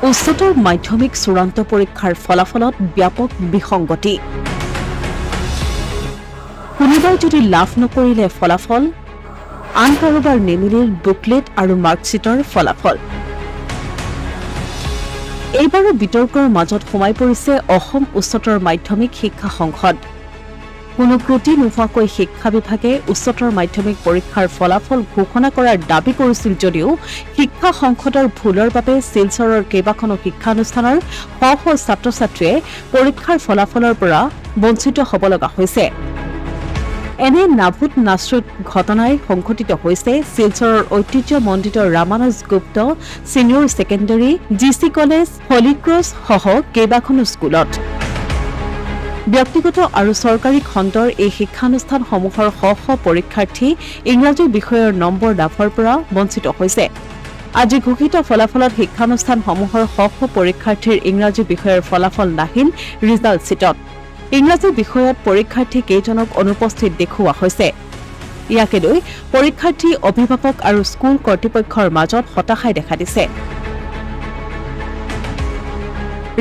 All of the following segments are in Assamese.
উচ্চতৰ মাধ্যমিক চূড়ান্ত পৰীক্ষাৰ ফলাফলত ব্যাপক বিসংগতি কোনোবাই যদি লাভ নকৰিলে ফলাফল আন কাৰোবাৰ নিমিলিল বুকলেট আৰু মাৰ্কশ্বিটৰ ফলাফল এইবাৰো বিতৰ্কৰ মাজত সোমাই পৰিছে অসম উচ্চতৰ মাধ্যমিক শিক্ষা সংসদ কোনো ত্ৰুটি নোহোৱাকৈ শিক্ষা বিভাগে উচ্চতৰ মাধ্যমিক পৰীক্ষাৰ ফলাফল ঘোষণা কৰাৰ দাবী কৰিছিল যদিও শিক্ষা সংসদৰ ভুলৰ বাবে শিলচৰৰ কেইবাখনো শিক্ষানুষ্ঠানৰ শ শ ছাত্ৰ-ছাত্ৰীয়ে পৰীক্ষাৰ ফলাফলৰ পৰা বঞ্চিত হ'ব লগা হৈছে এনে নাভূত নাশ্ৰুত ঘটনাই সংঘটিত হৈছে শিলচৰৰ ঐতিহ্যমণ্ডিত ৰামানুজ গুপ্ত ছিনিয়ৰ ছেকেণ্ডাৰী জিচি কলেজ হলিক্ৰছ সহ কেইবাখনো স্কুলত ব্যক্তিগত আৰু চৰকাৰী খণ্ডৰ এই শিক্ষানুষ্ঠানসমূহৰ শ শ পৰীক্ষাৰ্থী ইংৰাজী বিষয়ৰ নম্বৰ লাভৰ পৰা বঞ্চিত হৈছে আজি ঘোষিত ফলাফলত শিক্ষানুষ্ঠানসমূহৰ শ শ পৰীক্ষাৰ্থীৰ ইংৰাজী বিষয়ৰ ফলাফল নাহিল ৰিজাল্ট শ্বীটত ইংৰাজী বিষয়ত পৰীক্ষাৰ্থী কেইজনক অনুপস্থিত দেখুওৱা হৈছে ইয়াকে লৈ পৰীক্ষাৰ্থী অভিভাৱক আৰু স্কুল কৰ্তৃপক্ষৰ মাজত হতাশাই দেখা দিছে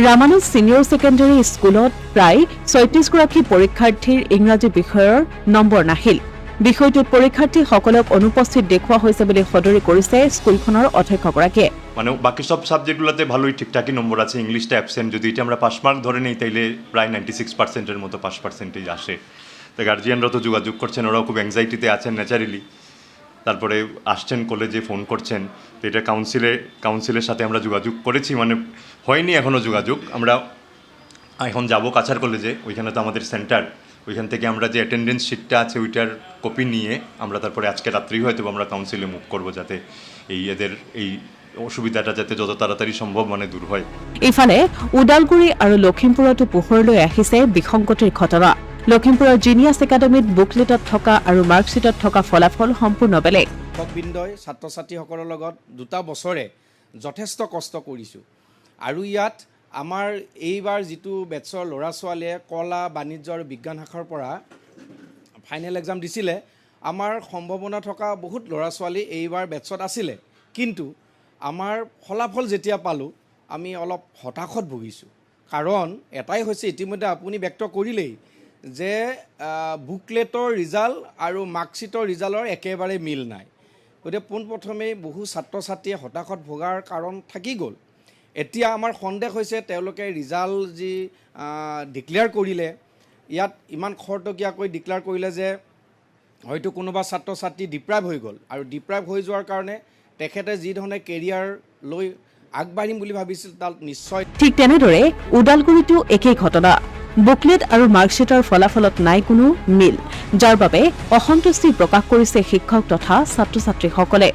ৰামানুজ ছিনিয়ৰ ছেকেণ্ডাৰী স্কুলত প্ৰায় ৩৬ গৰাকী পৰীক্ষাৰ্থীৰ ইংৰাজী বিষয়ৰ নম্বৰ নাহিল বিষয়টোত পৰীক্ষাৰ্থীসকলক অনুপস্থিত দেখুওৱা হৈছে বুলি সদৰি কৰিছে স্কুলখনৰ অধ্যক্ষগৰাকীয়ে মানে বাকি সব সাবজেক্টগুলোতে ভালোই ঠিকঠাকই নম্বর আছে ইংলিশটা অ্যাবসেন্ট যদি এটা আমরা পাস মার্ক ধরে নেই তাইলে প্রায় 96% মতো পাস পার্সেন্টেজ আসে তো গার্জিয়ানরা তো যোগাযোগ করছেন ওরাও খুব অ্যাংজাইটিতে আছেন ন্যাচারালি তারপরে আসছেন কলেজে ফোন করছেন তো এটা কাউন্সিলের সাথে আমরা যোগাযোগ করেছি মানে হয়নি এখনও যোগাযোগ আমরা এখন যাব কাছাড় কলেজে ওইখানে তো আমাদের সেন্টার ওইখান থেকে আমরা যে অ্যাটেন্ডেন্স শিটটা আছে ওইটার কপি নিয়ে আমরা তারপরে আজকে রাত্রেই হয়তো আমরা কাউন্সিলে মুভ করবো যাতে এদের এই অসুবিধাটা যাতে যত তাড়াতাড়ি সম্ভৱ মানে দূৰ হয় ইফালে উদালগুৰি আৰু লখিমপুৰতো পোহৰলৈ আহিছে বিসংগতিৰ ঘটনা লখিমপুৰৰ জিনিয়াছ একাডেমীত বুকলেটত থকা আৰু মাৰ্কশ্বিটত থকা ফলাফল সম্পূৰ্ণ বেলেগ শিক্ষকবৃন্দই ছাত্ৰ-ছাত্ৰীসকলৰ লগত দুটা বছৰে যথেষ্ট কষ্ট কৰিছোঁ আৰু ইয়াত আমাৰ এইবাৰ যিটো বেটছৰ ল'ৰা ছোৱালীয়ে কলা বাণিজ্য আৰু বিজ্ঞান শাখাৰ পৰা ফাইনেল এক্সাম দিছিলে আমাৰ সম্ভাৱনা থকা বহুত ল'ৰা ছোৱালী এইবাৰ বেটছত আছিলে কিন্তু আমাৰ ফলাফল যেতিয়া পালোঁ আমি অলপ হতাশত ভুগিছোঁ কাৰণ এটাই হৈছে ইতিমধ্যে আপুনি ব্যক্ত কৰিলেই যে বুকলেটৰ ৰিজাল্ট আৰু মাৰ্কশ্বিটৰ ৰিজাল্টৰ একেবাৰে মিল নাই গতিকে পোনপ্ৰথমেই বহু ছাত্ৰ ছাত্ৰীয়ে হতাশত ভোগাৰ কাৰণ থাকি গ'ল এতিয়া আমাৰ সন্দেহ হৈছে তেওঁলোকে ৰিজাল্ট যি ডিক্লেয়াৰ কৰিলে ইয়াত ইমান খৰতকীয়াকৈ ডিক্লেয়াৰ কৰিলে যে হয়তো কোনোবা ছাত্ৰ ছাত্ৰী ডিপ্ৰাইভ হৈ গ'ল আৰু ডিপ্ৰাইভ হৈ যোৱাৰ কাৰণে তেখেতে যি ধৰণে কেৰিয়াৰ লৈ আগবাঢ়িম বুলি ভাবিছিল তাত নিশ্চয় ঠিক তেনেদৰে উদালগুৰিতো একেই ঘটনা বুকলেট আৰু মাৰ্কশ্বিটৰ ফলাফলত নাই কোনো মিল যাৰ বাবে অসন্তুষ্টি প্ৰকাশ কৰিছে শিক্ষক তথা ছাত্ৰ-ছাত্ৰীসকলে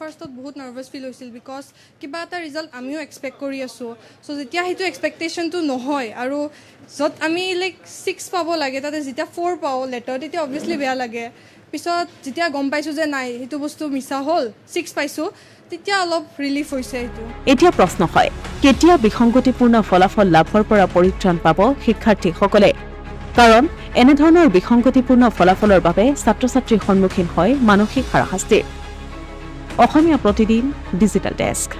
ফাৰ্ষ্টত বহুত নাৰ্ভাছ ফিল হৈছিল বিকজ কিবা এটা ৰিজাল্ট আমিও এক্সপেক্ট কৰি আছোঁ চ' যেতিয়া সেইটো এক্সপেক্টেশ্যনটো নহয় আৰু য'ত আমি লাইক 6 পাব লাগে তাতে যেতিয়া 4 পাওঁ লেটাৰ তেতিয়া অবভিয়াছলি বেয়া লাগে পিছত যেতিয়া গম পাইছোঁ যে নাই সেইটো বস্তু মিছা হ'ল 6 পাইছোঁ তেতিয়া অলপ ৰিলিফ হৈছে এইটো এতিয়া প্ৰশ্ন হয় কেতিয়া বিসংগতিপূৰ্ণ ফলাফল লাভৰ পৰা পৰিত্ৰাণ পাব শিক্ষাৰ্থীসকলে কাৰণ এনেধৰণৰ বিসংগতিপূৰ্ণ ফলাফলৰ বাবে ছাত্ৰ-ছাত্ৰীৰ সন্মুখীন হয় মানসিক হাৰাশাস্তিৰ অসমীয়া প্ৰতিদিন ডিজিটেল ডেস্ক